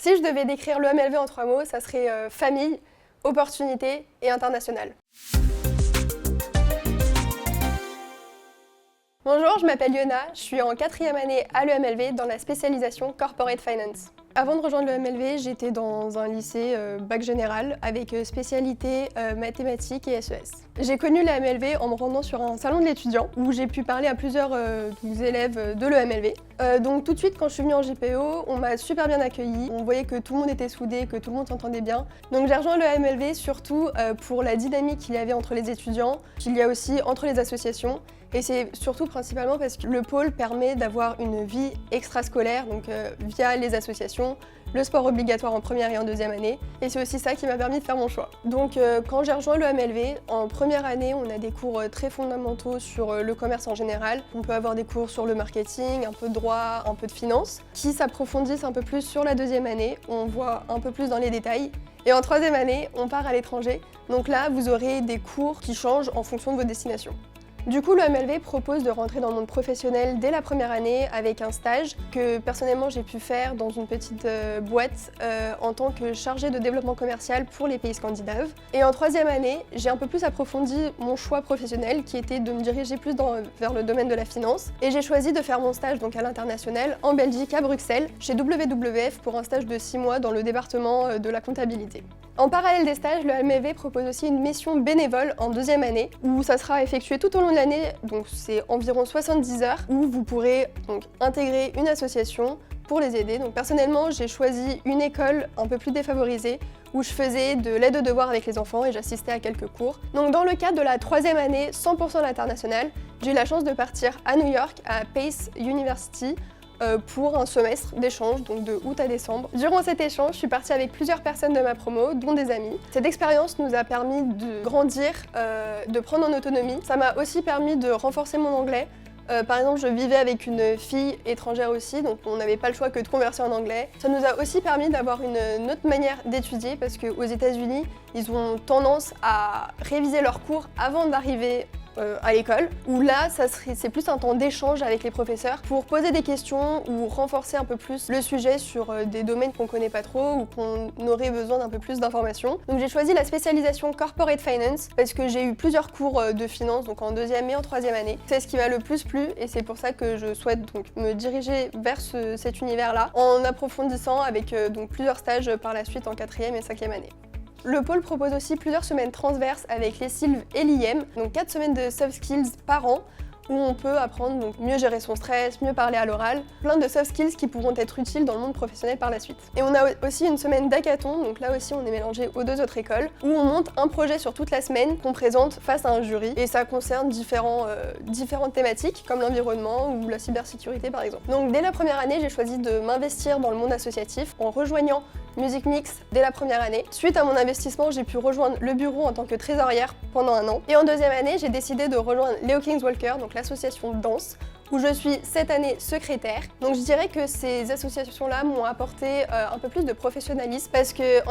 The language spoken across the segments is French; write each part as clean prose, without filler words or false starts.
Si je devais décrire l'EMLV en 3 mots, ça serait famille, opportunité et international. Bonjour, je m'appelle Yona, je suis en 4e année à l'EMLV dans la spécialisation Corporate Finance. Avant de rejoindre l'EMLV, j'étais dans un lycée bac général avec spécialité mathématiques et SES. J'ai connu l'EMLV en me rendant sur un salon de l'étudiant où j'ai pu parler à plusieurs élèves de l'EMLV. Donc tout de suite quand je suis venue en JPO, on m'a super bien accueillie, on voyait que tout le monde était soudé, que tout le monde s'entendait bien. Donc j'ai rejoint l'EMLV surtout pour la dynamique qu'il y avait entre les étudiants, qu'il y a aussi entre les associations. Et c'est surtout principalement parce que le pôle permet d'avoir une vie extrascolaire, donc via les associations, le sport obligatoire en première et en 2e année. Et c'est aussi ça qui m'a permis de faire mon choix. Donc quand j'ai rejoint l'EMLV, en première année, on a des cours très fondamentaux sur le commerce en général. On peut avoir des cours sur le marketing, un peu de droit, un peu de finance, qui s'approfondissent un peu plus sur la 2e année. On voit un peu plus dans les détails. Et en 3e année, on part à l'étranger. Donc là, vous aurez des cours qui changent en fonction de vos destinations. Du coup, l'EMLV propose de rentrer dans le monde professionnel dès la première année avec un stage que personnellement j'ai pu faire dans une petite boîte en tant que chargée de développement commercial pour les pays scandinaves. Et en 3e année, j'ai un peu plus approfondi mon choix professionnel qui était de me diriger plus vers le domaine de la finance. Et j'ai choisi de faire mon stage donc à l'international en Belgique, à Bruxelles, chez WWF pour un stage de 6 mois dans le département de la comptabilité. En parallèle des stages, l'EMLV propose aussi une mission bénévole en 2e année où ça sera effectué tout au long de l'année, donc c'est environ 70 heures où vous pourrez donc intégrer une association pour les aider. Donc personnellement, j'ai choisi une école un peu plus défavorisée où je faisais de l'aide aux devoirs avec les enfants et j'assistais à quelques cours. Donc dans le cadre de la 3e année 100% à l'international, j'ai eu la chance de partir à New York, à Pace University, pour un semestre d'échange, donc de août à décembre. Durant cet échange, je suis partie avec plusieurs personnes de ma promo, dont des amis. Cette expérience nous a permis de grandir, de prendre en autonomie. Ça m'a aussi permis de renforcer mon anglais. Par exemple, je vivais avec une fille étrangère aussi, donc on n'avait pas le choix que de converser en anglais. Ça nous a aussi permis d'avoir une autre manière d'étudier parce qu'aux États-Unis, ils ont tendance à réviser leurs cours avant d'arriver à l'école, où là, c'est plus un temps d'échange avec les professeurs pour poser des questions ou renforcer un peu plus le sujet sur des domaines qu'on connaît pas trop ou qu'on aurait besoin d'un peu plus d'informations. Donc j'ai choisi la spécialisation Corporate Finance parce que j'ai eu plusieurs cours de finance, donc en 2e et en 3e année. C'est ce qui m'a le plus plu et c'est pour ça que je souhaite donc me diriger vers cet univers-là en approfondissant avec donc plusieurs stages par la suite en 4e et 5e année. Le pôle propose aussi plusieurs semaines transverses avec les Sylves et l'IM, donc 4 semaines de soft skills par an où on peut apprendre donc mieux gérer son stress, mieux parler à l'oral, plein de soft skills qui pourront être utiles dans le monde professionnel par la suite. Et on a aussi une semaine d'hackathon, donc là aussi on est mélangé aux 2 autres écoles, où on monte un projet sur toute la semaine qu'on présente face à un jury et ça concerne différentes thématiques comme l'environnement ou la cybersécurité par exemple. Donc dès la première année, j'ai choisi de m'investir dans le monde associatif en rejoignant Music Mix dès la première année. Suite à mon investissement, j'ai pu rejoindre le bureau en tant que trésorière pendant 1 an. Et en 2e année, j'ai décidé de rejoindre Leo Kings Walker, donc l'association de danse, où je suis cette année secrétaire. Donc je dirais que ces associations-là m'ont apporté un peu plus de professionnalisme parce que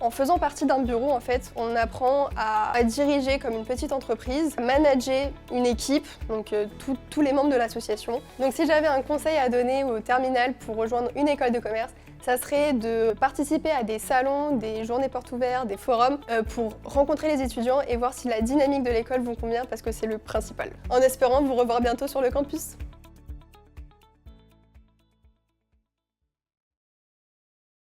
en faisant partie d'un bureau, en fait, on apprend à diriger comme une petite entreprise, manager une équipe, donc tous les membres de l'association. Donc si j'avais un conseil à donner au terminal pour rejoindre une école de commerce, ça serait de participer à des salons, des journées portes ouvertes, des forums pour rencontrer les étudiants et voir si la dynamique de l'école vous convient parce que c'est le principal. En espérant vous revoir bientôt sur le campus.